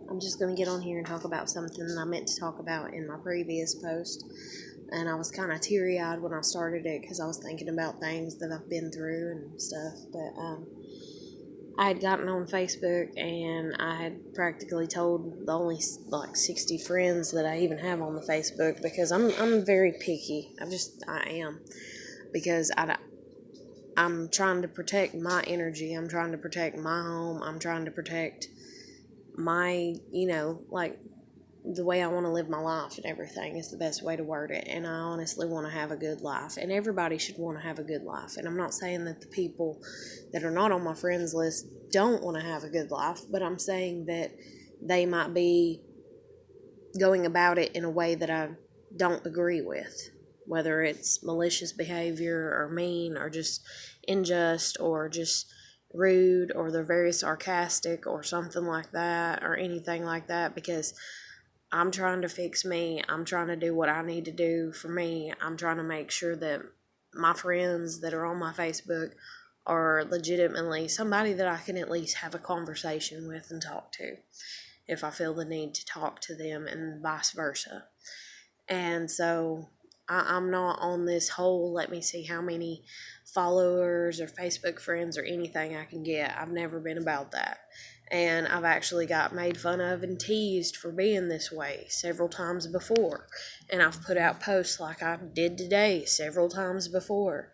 I'm just going to get on here and talk about something that I meant to talk about in my previous post. And I was kind of teary-eyed when I started it because I was thinking about things that I've been through and stuff. But I had gotten on Facebook and I had practically told the only like 60 friends that I even have on the Facebook, because I'm very picky. I am, because I'm trying to protect my energy. I'm trying to protect my home. I'm trying to protect my, like the way I want to live my life and everything is the best way to word it. And I honestly want to have a good life, and everybody should want to have a good life. And I'm not saying that the people that are not on my friends list don't want to have a good life, but I'm saying that they might be going about it in a way that I don't agree with, whether it's malicious behavior or mean or just unjust or just rude or they're very sarcastic or something like that or anything like that, because I'm trying to fix me. I'm trying to do what I need to do for me. I'm trying to make sure that my friends that are on my Facebook are legitimately somebody that I can at least have a conversation with and talk to if I feel the need to talk to them, and vice versa. And so I'm not on this whole let me see how many followers or Facebook friends or anything I can get. I've never been about that. And I've actually got made fun of and teased for being this way several times before. And I've put out posts like I did today several times before.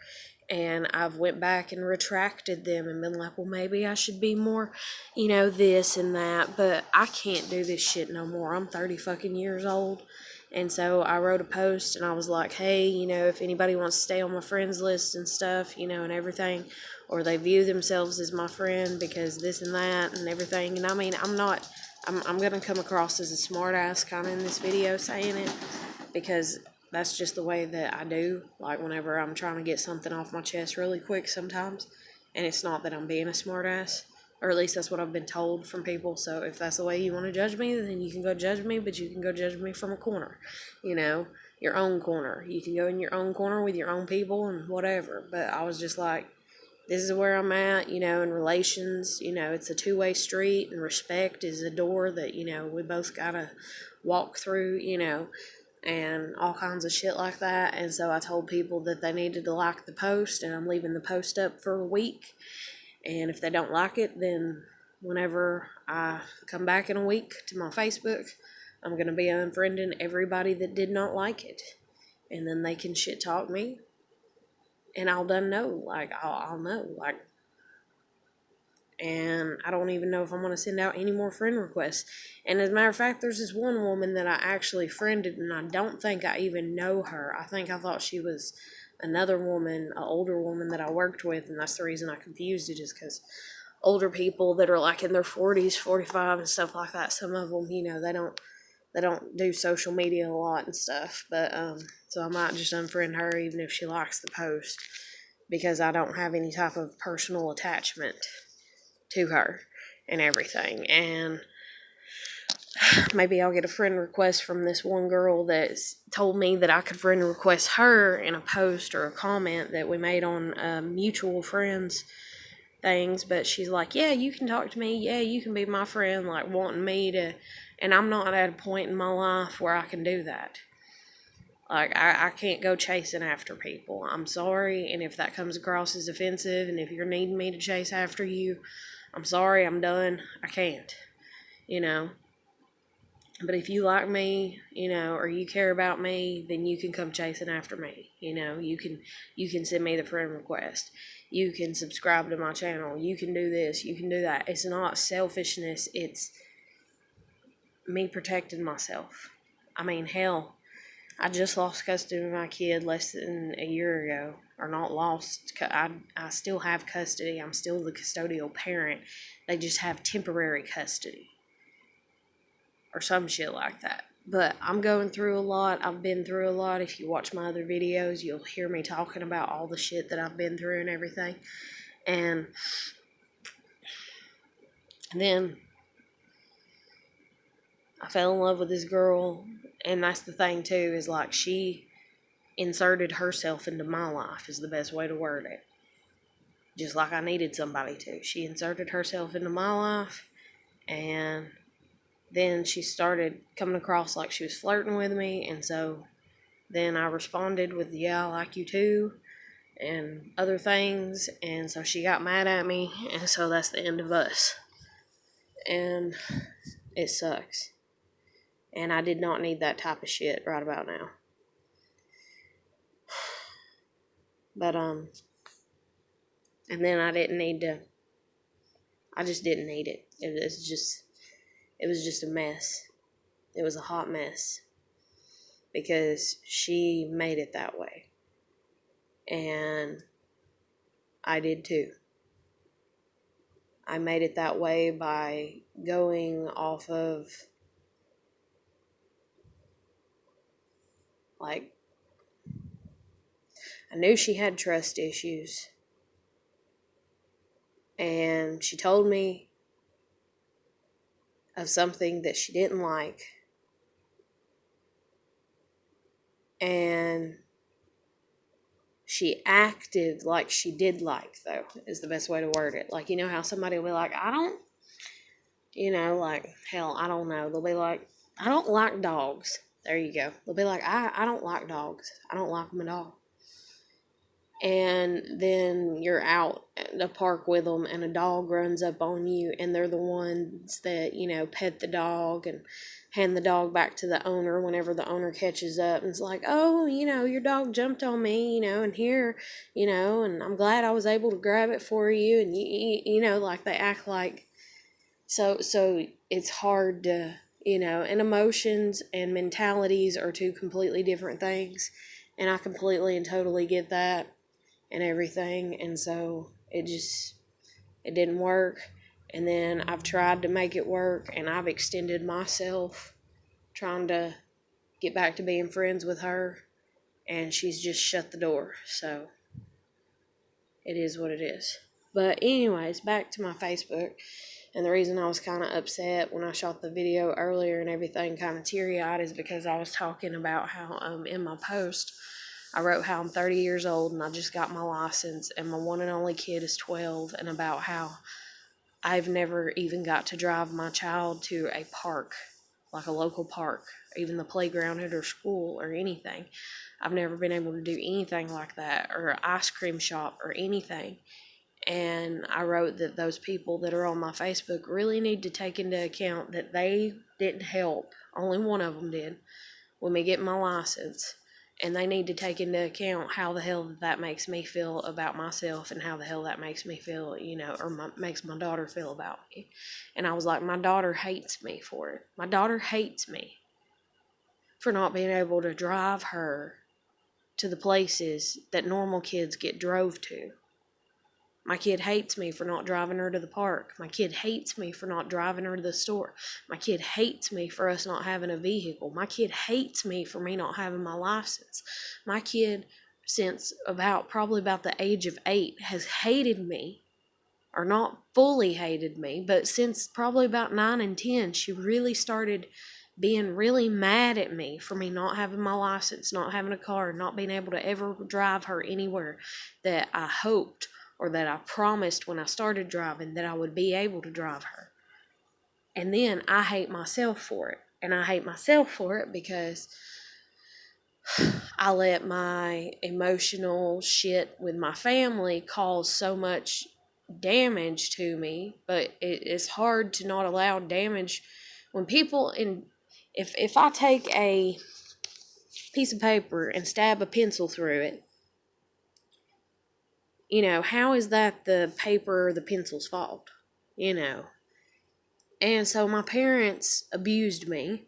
And I've went back and retracted them and been like, well, maybe I should be more, this and that. But I can't do this shit no more. I'm 30 fucking years old. And so I wrote a post and I was like, hey, if anybody wants to stay on my friends list and stuff, and everything, or they view themselves as my friend because this and that and everything. And I mean, I'm going to come across as a smart ass kind of in this video saying it, because that's just the way that I do. Like whenever I'm trying to get something off my chest really quick sometimes, and it's not that I'm being a smart ass. Or at least that's what I've been told from people. So if that's the way you want to judge me, then you can go judge me, but you can go judge me from a corner, your own corner. You can go in your own corner with your own people and whatever. But I was just like, this is where I'm at, in relations. It's a two-way street, and respect is a door that, we both got to walk through, and all kinds of shit like that. And so I told people that they needed to like the post, and I'm leaving the post up for a week. And if they don't like it, then whenever I come back in a week to my Facebook, I'm going to be unfriending everybody that did not like it. And then they can shit talk me. And I'll know. I'll know. And I don't even know if I'm going to send out any more friend requests. And as a matter of fact, there's this one woman that I actually friended, and I don't think I even know her. I thought she was another woman, an older woman that I worked with, and that's the reason I confused it, is because older people that are like in their 40s, 45 and stuff like that, some of them, they don't do social media a lot and stuff. But so I might just unfriend her even if she likes the post, because I don't have any type of personal attachment to her and everything. And maybe I'll get a friend request from this one girl that's told me that I could friend request her in a post or a comment that we made on mutual friends things. But she's like, yeah, you can talk to me. Yeah, you can be my friend, like wanting me to. And I'm not at a point in my life where I can do that. Like, I can't go chasing after people. I'm sorry. And if that comes across as offensive, and if you're needing me to chase after you, I'm sorry, I'm done. I can't, But if you like me, or you care about me, then you can come chasing after me. You can send me the friend request. You can subscribe to my channel. You can do this. You can do that. It's not selfishness. It's me protecting myself. I mean, hell, I just lost custody of my kid less than a year ago. Or not lost. I still have custody. I'm still the custodial parent. They just have temporary custody. Or some shit like that. But I'm going through a lot. I've been through a lot. If you watch my other videos, you'll hear me talking about all the shit that I've been through and everything. And then I fell in love with this girl. And that's the thing too, is like she inserted herself into my life is the best way to word it. Just like I needed somebody to. She inserted herself into my life. And then she started coming across like she was flirting with me, and so then I responded with, yeah, I like you too, and other things, and so she got mad at me, and so that's the end of us. And it sucks. And I did not need that type of shit right about now. But, and then I just didn't need it. It was just a mess. It was a hot mess. Because she made it that way. And I did too. I made it that way by going off of, like, I knew she had trust issues. And she told me of something that she didn't like. And she acted like she did like, though, is the best way to word it. Like, you know how somebody will be like, I don't, like, hell, I don't know. They'll be like, I don't like dogs. There you go. They'll be like, I don't like dogs. I don't like them at all. And then you're out at the park with them, and a dog runs up on you, and they're the ones that, pet the dog and hand the dog back to the owner whenever the owner catches up. And it's like, oh, your dog jumped on me, and here, and I'm glad I was able to grab it for you. And, like they act like, so it's hard to, and emotions and mentalities are two completely different things. And I completely and totally get that. And everything, and so it didn't work. And then I've tried to make it work, and I've extended myself trying to get back to being friends with her, and she's just shut the door. So it is what it is. But anyways, back to my Facebook, and the reason I was kind of upset when I shot the video earlier and everything, kind of teary-eyed, is because I was talking about how in my post I wrote how I'm 30 years old and I just got my license, and my one and only kid is 12, and about how I've never even got to drive my child to a park, like a local park, even the playground at her school or anything. I've never been able to do anything like that, or an ice cream shop or anything. And I wrote that those people that are on my Facebook really need to take into account that they didn't help, only one of them did, with me getting my license. And they need to take into account how the hell that makes me feel about myself, and how the hell that makes me feel, or makes my daughter feel about me. And I was like, my daughter hates me for it. My daughter hates me for not being able to drive her to the places that normal kids get drove to. My kid hates me for not driving her to the park. My kid hates me for not driving her to the store. My kid hates me for us not having a vehicle. My kid hates me for me not having my license. My kid, since probably about the age of 8, has hated me, or not fully hated me, but since probably about 9 and 10, she really started being really mad at me for me not having my license, not having a car, not being able to ever drive her anywhere that I hoped, or that I promised when I started driving that I would be able to drive her. And then I hate myself for it. And I hate myself for it because I let my emotional shit with my family cause so much damage to me. But it's hard to not allow damage when people if I take a piece of paper and stab a pencil through it, how is that the paper or the pencil's fault? And so my parents abused me.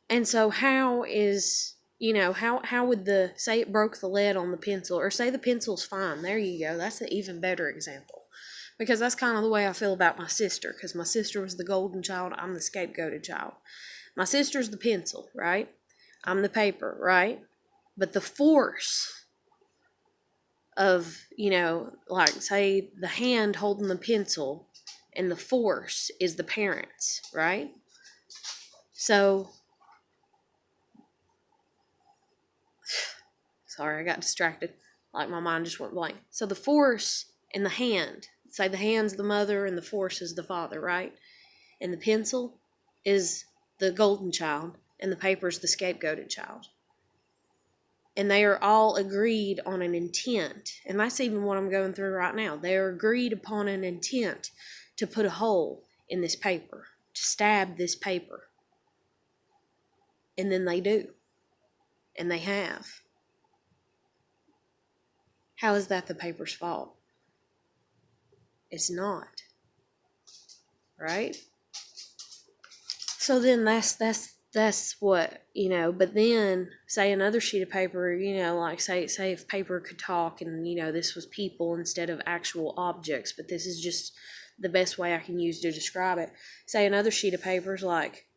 And so how is, how would say it broke the lead on the pencil, or say the pencil's fine. There you go. That's an even better example. Because that's kind of the way I feel about my sister. Because my sister was the golden child. I'm the scapegoated child. My sister's the pencil, right? I'm the paper, right? But the force of, like, say, the hand holding the pencil, and the force is the parents, right? So, sorry, I got distracted. Like, my mind just went blank. So the force in the hand, say the hand's the mother and the force is the father, right? And the pencil is the golden child, and the paper is the scapegoated child. And they are all agreed on an intent. And that's even what I'm going through right now. They are agreed upon an intent to put a hole in this paper, to stab this paper. And then they do. And they have. How is that the paper's fault? It's not. Right? So then that's what, but then say another sheet of paper, like say if paper could talk and, this was people instead of actual objects, but this is just the best way I can use to describe it. Say another sheet of paper is like,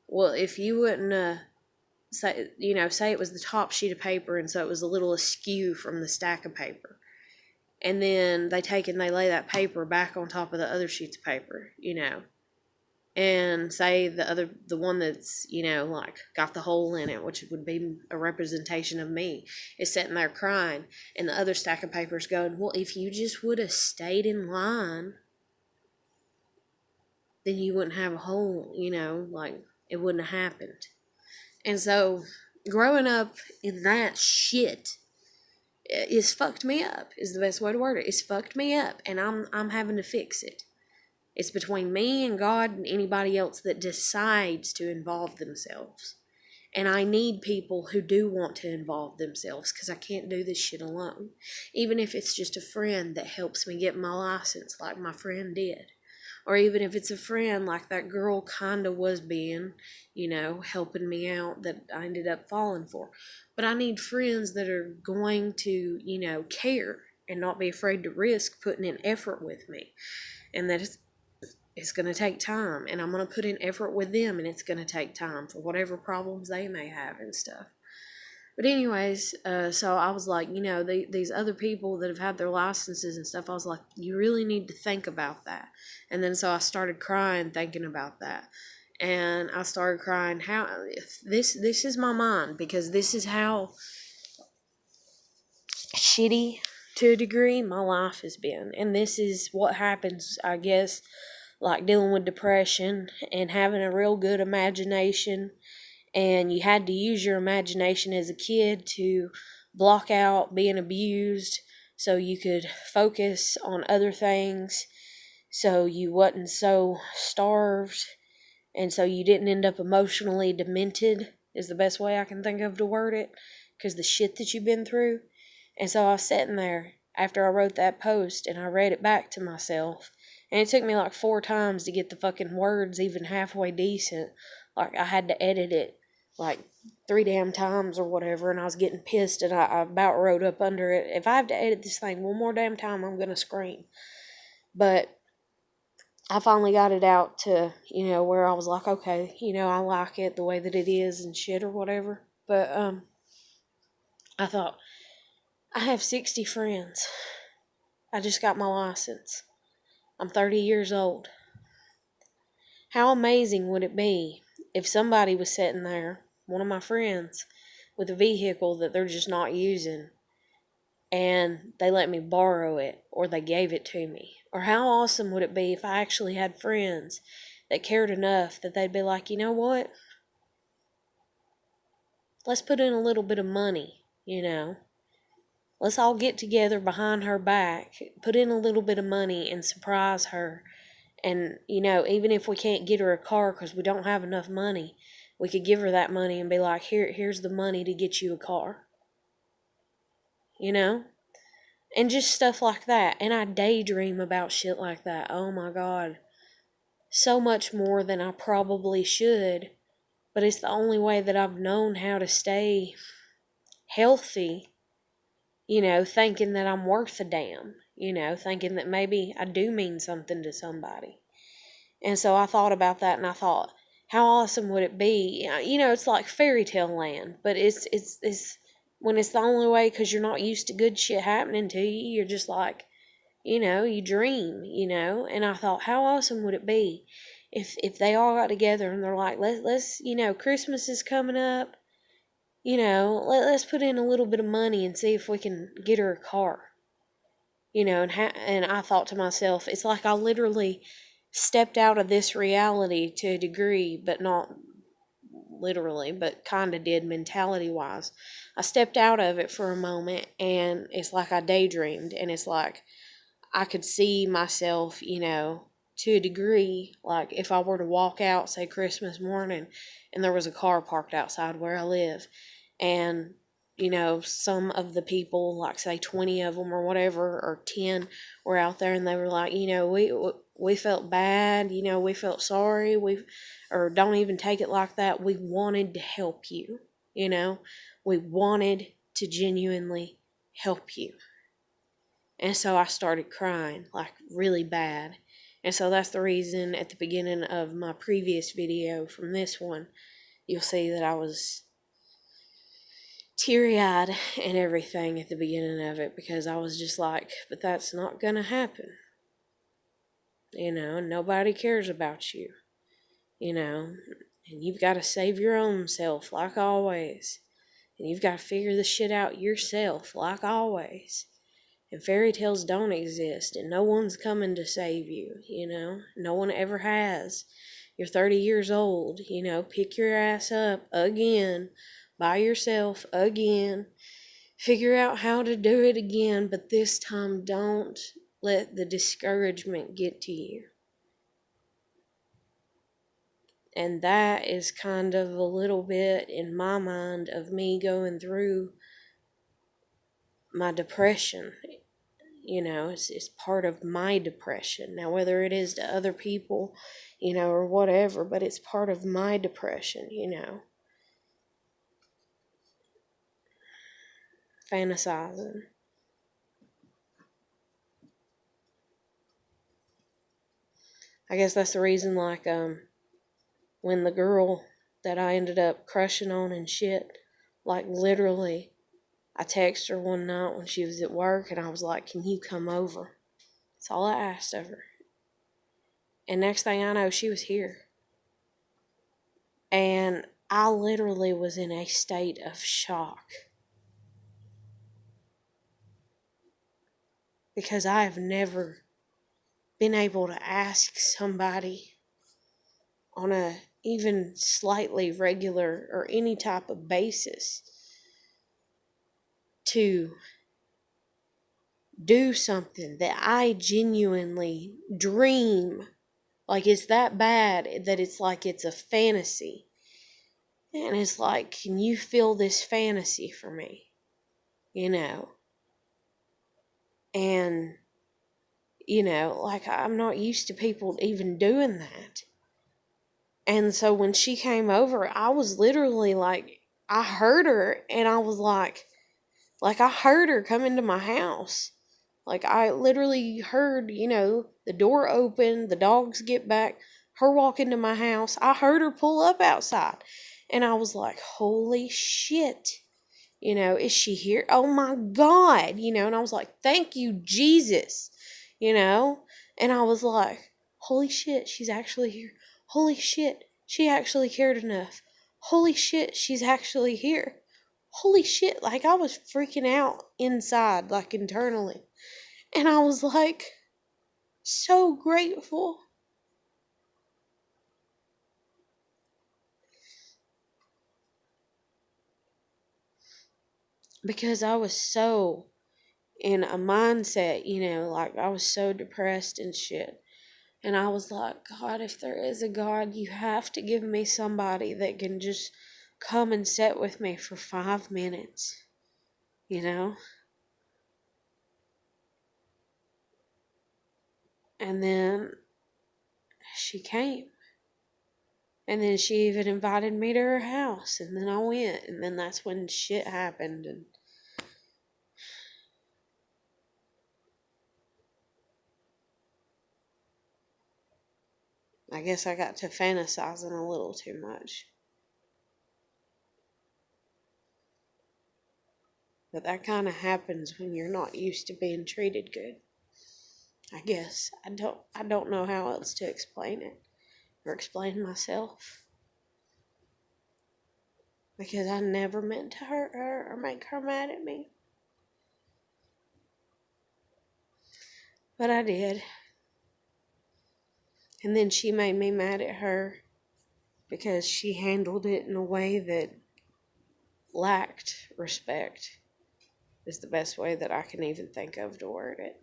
well, if you wouldn't, say it was the top sheet of paper, and so it was a little askew from the stack of paper. And then they take and they lay that paper back on top of the other sheets of paper, and say the one that's, like got the hole in it, which would be a representation of me, is sitting there crying, and the other stack of papers going, well, if you just would have stayed in line, then you wouldn't have a hole, like it wouldn't have happened. And so growing up in that shit is fucked me up, is the best way to word it. It's fucked me up, and I'm having to fix it. It's between me and God and anybody else that decides to involve themselves. And I need people who do want to involve themselves, because I can't do this shit alone. Even if it's just a friend that helps me get my license like my friend did. Or even if it's a friend like that girl kind of was being, helping me out that I ended up falling for. But I need friends that are going to, care and not be afraid to risk putting in effort with me. And that it's going to take time, and I'm going to put in effort with them, and it's going to take time for whatever problems they may have and stuff. But anyways, so I was like, these other people that have had their licenses and stuff, I was like, you really need to think about that. And then so I started crying thinking about that. And I started crying, this is my mind, because this is how shitty, to a degree, my life has been. And this is what happens, I guess, like dealing with depression and having a real good imagination. And you had to use your imagination as a kid to block out being abused so you could focus on other things, so you wasn't so starved, and so you didn't end up emotionally demented, is the best way I can think of to word it, because the shit that you've been through. And so I was sitting there after I wrote that post, and I read it back to myself, and it took me like 4 times to get the fucking words even halfway decent. Like, I had to edit it like 3 damn times or whatever, and I was getting pissed, and I about wrote up under it, if I have to edit this thing one more damn time, I'm gonna scream. But I finally got it out to, where I was like, okay, I like it the way that it is and shit or whatever. But I thought, I have 60 friends. I just got my license. I'm 30 years old. How amazing would it be if somebody was sitting there, one of my friends, with a vehicle that they're just not using, and they let me borrow it, or they gave it to me? Or how awesome would it be if I actually had friends that cared enough that they'd be like, you know what? Let's put in a little bit of money, Let's all get together behind her back, put in a little bit of money and surprise her. And, even if we can't get her a car because we don't have enough money, we could give her that money and be like, here's the money to get you a car. And just stuff like that. And I daydream about shit like that. Oh my God. So much more than I probably should. But it's the only way that I've known how to stay healthy, thinking that I'm worth a damn, thinking that maybe I do mean something to somebody. And so I thought about that, and I thought, how awesome would it be? It's like fairy tale land, but it's when it's the only way, because you're not used to good shit happening to you. You're just like, you dream, and I thought, how awesome would it be if they all got together and they're like, let's Christmas is coming up, let's put in a little bit of money and see if we can get her a car, and I thought to myself, it's like I literally stepped out of this reality to a degree, but not literally, but kind of did mentality wise. I stepped out of it for a moment, and it's like I daydreamed, and it's like I could see myself, to a degree, like if I were to walk out, say Christmas morning, and there was a car parked outside where I live, and some of the people, like say 20 of them or whatever, or 10, were out there, and they were like, we felt bad, we felt sorry, or don't even take it like that. We wanted to help you, we wanted to genuinely help you. And so I started crying, like really bad. And so that's the reason at the beginning of my previous video from this one, you'll see that I was teary-eyed and everything at the beginning of it, because I was just like, but that's not gonna happen. Nobody cares about you, and you've got to save your own self, like always. And you've got to figure the shit out yourself, like always. And fairy tales don't exist, and no one's coming to save you, No one ever has. You're 30 years old, pick your ass up again, by yourself again. Figure out how to do it again, but this time don't let the discouragement get to you. And that is kind of a little bit, in my mind, of me going through my depression. It's part of my depression. Now, whether it is to other people, or whatever, but it's part of my depression, fantasizing. I guess that's the reason, like, when the girl that I ended up crushing on and shit, like, literally, I texted her one night when she was at work, and I was like, can you come over? That's all I asked of her. And next thing I know, she was here. And I literally was in a state of shock. Because I have never been able to ask somebody on a even slightly regular or any type of basis to do something that I genuinely dream. Like, it's that bad that it's like it's a fantasy. And it's like, can you feel this fantasy for me? And, like, I'm not used to people even doing that. And so when she came over, I was literally like, I heard her, and I was like I heard her come into my house. Like, I literally heard, the door open, the dogs get back, her walk into my house. I heard her pull up outside. And I was like, holy shit. Is she here? Oh my God. And I was like, thank you, Jesus. And I was like, holy shit, she's actually here. Holy shit, she actually cared enough. Holy shit, she's actually here. Holy shit, like, I was freaking out inside, like, internally. And I was like, so grateful. Because I was so in a mindset, like, I was so depressed and shit. And I was like, God, if there is a God, you have to give me somebody that can just come and sit with me for 5 minutes, And then she came. And then she even invited me to her house. And then I went. And then that's when shit happened. And I guess I got to fantasizing a little too much. But that kind of happens when you're not used to being treated good. I guess. I don't know how else to explain it. Or explain myself. Because I never meant to hurt her or make her mad at me. But I did. And then she made me mad at her because she handled it in a way that lacked respect, is the best way that I can even think of to word it.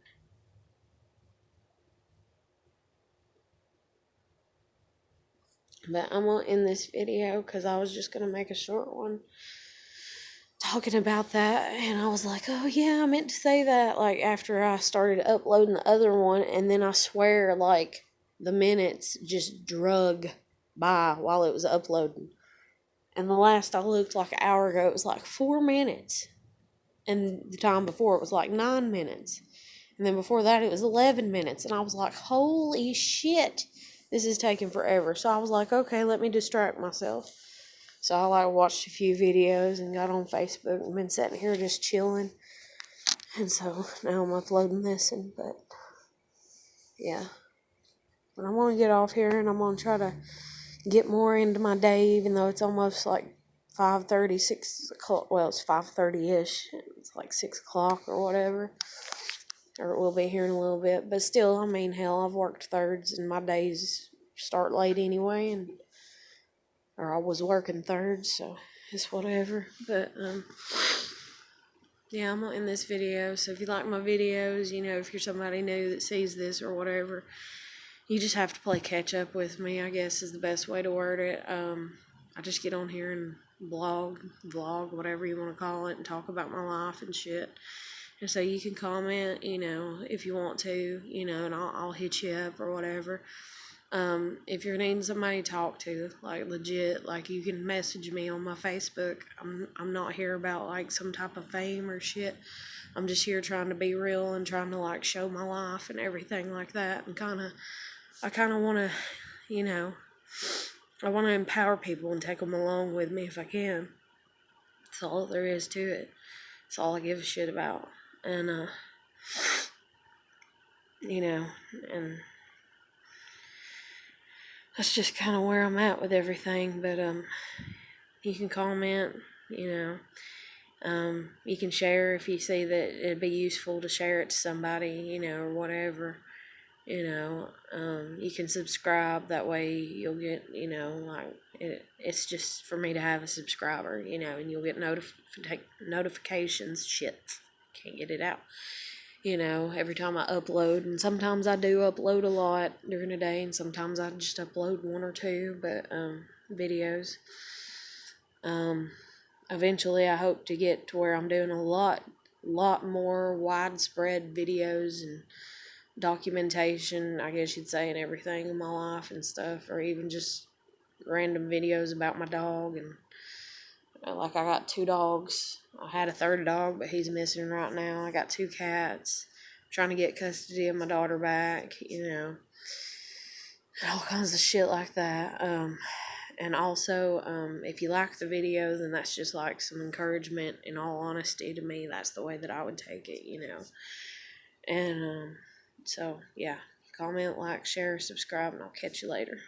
But I'm going to end this video because I was just going to make a short one talking about that. And I was like, oh yeah, I meant to say that, like, after I started uploading the other one. And then I swear, like, the minutes just drug by while it was uploading. And the last I looked, like, an hour ago, it was like 4 minutes. And the time before, it was like 9 minutes. And then before that, it was 11 minutes. And I was like, holy shit, this is taking forever. So I was like, okay, let me distract myself. So I, like, watched a few videos and got on Facebook and been sitting here just chilling. And so now I'm uploading this. But yeah. But I'm going to get off here and I'm going to try to get more into my day, even though it's almost like 5:30, 6 o'clock. Well, it's 5:30-ish. It's like 6 o'clock or whatever. Or it will be here in a little bit. But still, I mean, hell, I've worked thirds and my days start late anyway. Or I was working thirds, so it's whatever. But, yeah, I'm going to end this video. So if you like my videos, you know, if you're somebody new that sees this or whatever, you just have to play catch up with me, I guess is the best way to word it. I just get on here and vlog, whatever you want to call it, and talk about my life and shit. And so you can comment, you know, if you want to, you know, and I'll hit you up or whatever. If you're needing somebody to talk to, like, legit, like, you can message me on my Facebook. I'm not here about, like, some type of fame or shit. I'm just here trying to be real and trying to, like, show my life and everything like that. And I kind of want to, you know, I want to empower people and take them along with me if I can. That's all there is to it. That's all I give a shit about. And, you know, and that's just kind of where I'm at with everything. But, you can comment, you know, you can share if you see that it'd be useful to share it to somebody, you know, or whatever. You know, you can subscribe, that way you'll get, you know, like, it's just for me to have a subscriber, you know, and you'll get notifications, shit, can't get it out, you know, every time I upload. And sometimes I do upload a lot during the day, and sometimes I just upload 1 or 2, but, videos. Eventually I hope to get to where I'm doing a lot more widespread videos and documentation, I guess you'd say, and everything in my life and stuff, or even just random videos about my dog. And, like, I got 2 dogs. I had a third dog, but he's missing right now. I got 2 cats. I'm trying to get custody of my daughter back, you know, all kinds of shit like that. And also, if you like the video, then that's just like some encouragement. In all honesty, to me, that's the way that I would take it, you know. And, so, yeah, comment, like, share, subscribe, and I'll catch you later.